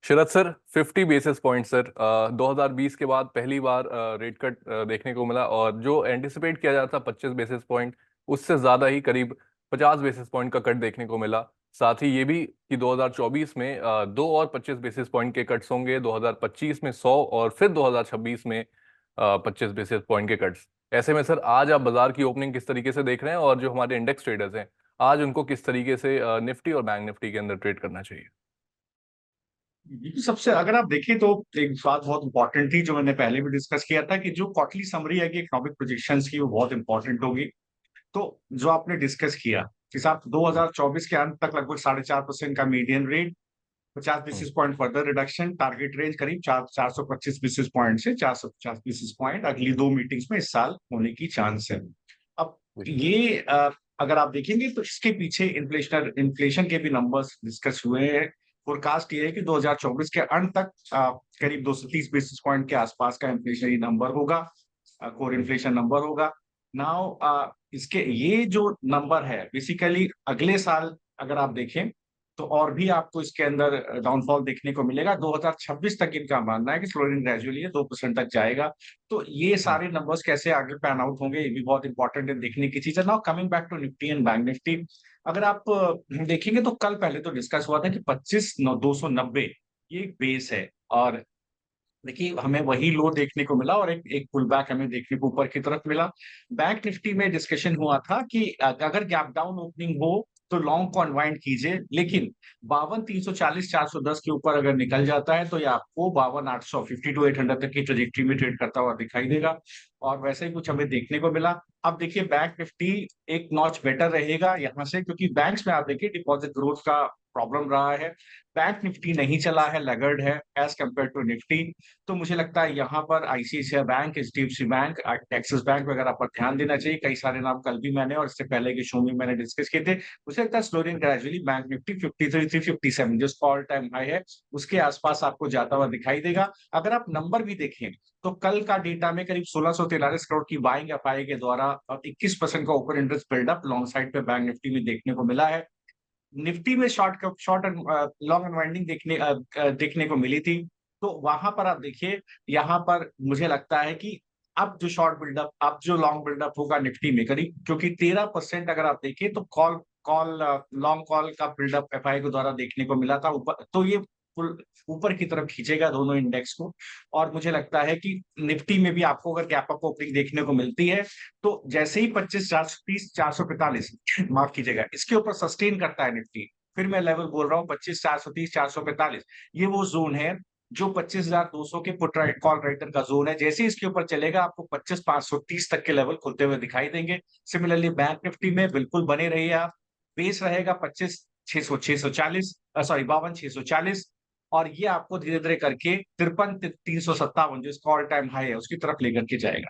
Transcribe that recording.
शरद sir, 50 basis point sir. 2020 के बाद पहली बार रेट कट देखने को मिला, और जो एंटिसिपेट किया जा रहा था 25 बेसिस पॉइंट, उससे ज्यादा ही करीब 50 बेसिस पॉइंट का कट देखने को मिला। साथ ही ये भी कि 2024 में दो और 25 बेसिस पॉइंट के कट्स होंगे, 2025 में 100, और फिर 2026 में 25 बेसिस पॉइंट के कट्स। ऐसे में सर, आज आप बाजार की ओपनिंग किस तरीके से देख रहे हैं, और जो हमारे इंडेक्स ट्रेडर्स हैं, आज उनको किस तरीके से निफ्टी और बैंक निफ्टी के अंदर ट्रेड करना चाहिए? ये सबसे अगर आप देखें तो एक बात बहुत इंपॉर्टेंट थी जो मैंने पहले भी डिस्कस किया था कि जो क्वार्टरली समरी है कि इकोनॉमिक प्रोजेक्शंस की वो बहुत इंपॉर्टेंट होगी। तो जो आपने डिस्कस किया कि साहब 2024 के अंत तक लगभग 4.5% का median rate, 50 hmm. Basis point further reduction, target range करीब 425 बेसिस पॉइंट से 450 बेसिस पॉइंट अगली दो मीटिंग्स में इस साल होने की चांस है। अब जी। ये अगर आप देखेंगे तो इसके पीछे इन्फ्लेशन के भी नंबर्स डिस्कस हुए हैं। फोरकास्ट ये है कि 2024 के अंत तक करीब 230 बेसिस पॉइंट के आसपास का इन्फ्लेशनरी नंबर होगा, कोर हम्म। इन्फ्लेशन नंबर होगा। नाउ इसके ये जो नंबर है बेसिकली अगले साल अगर आप देखें तो और भी आपको इसके अंदर डाउनफॉल देखने को मिलेगा। 2026 तक इनका मानना है कि स्लोइंग ग्रेजुअली है 2% तक जाएगा। तो ये हम्म। सारे नंबर्स कैसे आगे पैन आउट होंगे ये भी बहुत इंपॉर्टेंट है देखने की चीज है। Now coming back to Nifty and bank Nifty, अगर आप देखेंगे तो कल पहले तो डिस्कस हुआ था कि 25,290 ये एक बेस है। और देखिए हमें वही लो देखने को मिला और एक एक पुल बैक हमें देखने को ऊपर की तरफ मिला। बैंक निफ्टी में डिस्कशन हुआ था कि अगर गैप डाउन ओपनिंग हो तो लॉन्ग को अनवाइंड कीजिए, लेकिन 52,340 410 के ऊपर अगर निकल जाता है तो ये आपको 52,800 52,800 तक की ट्रेजेक्टरी में ट्रेड करता हुआ दिखाई देगा। और वैसे ही कुछ हमें देखने को मिला। अब देखिए बैंक निफ्टी एक नॉच बेटर रहेगा यहाँ से, क्योंकि बैंक्स में आप देखिए डिपॉजिट ग्रोथ का प्रॉब्लम रहा है। बैंक निफ्टी नहीं चला है, लगर्ड है एज कम्पेयर टू निफ्टी। तो मुझे लगता है यहाँ पर ICICI bank, HDFC bank, axis bank वगैरह पर ध्यान देना चाहिए। कई सारे नाम कल भी मैंने और इससे पहले के शो में मैंने डिस्कस किए थे। मुझे लगता है slowly and gradually bank Nifty 53,357 जो ऑल टाइम हाई है उसके आसपास आपको जाता हुआ दिखाई देगा। अगर आप नंबर भी देखें तो कल का डेटा में करीब 1643 करोड़ की बाइंग एफआई के द्वारा और 21% का open interest buildup long side पे बैंक निफ्टी में देखने को मिला है। निफ्टी में शॉर्ट लॉन्ग अनवाइंडिंग देखने को मिली थी। तो वहां पर आप देखिए, यहाँ पर मुझे लगता है कि अब जो लॉन्ग बिल्डअप होगा निफ्टी में करीब, क्योंकि 13% अगर आप देखिए तो कॉल कॉल लॉन्ग कॉल का बिल्डअप एफआई के द्वारा देखने को मिला था ऊपर, तो ये फुल ऊपर की तरफ खींचेगा दोनों इंडेक्स को। और मुझे लगता है कि निफ्टी में भी आपको अगर गैप अप ओपनिंग देखने को मिलती है तो जैसे ही 25,430 445 माफ कीजिएगा इसके ऊपर सस्टेन करता है निफ्टी, फिर मैं लेवल बोल रहा हूँ 25,430 445, ये वो जोन है जो 25,200 के पुट राइट कॉल राइटर का जोन है। जैसे ही इसके ऊपर चलेगा आपको 25,530 तक के लेवल खुलते हुए दिखाई देंगे। सिमिलरली बैंक निफ्टी में बिल्कुल बने रहिए आप। बेस रहेगा 25,600 सॉरी 52,640, और ये आपको धीरे धीरे करके 53,357 जो इसका ऑल टाइम हाई है उसकी तरफ लेकर के जाएगा।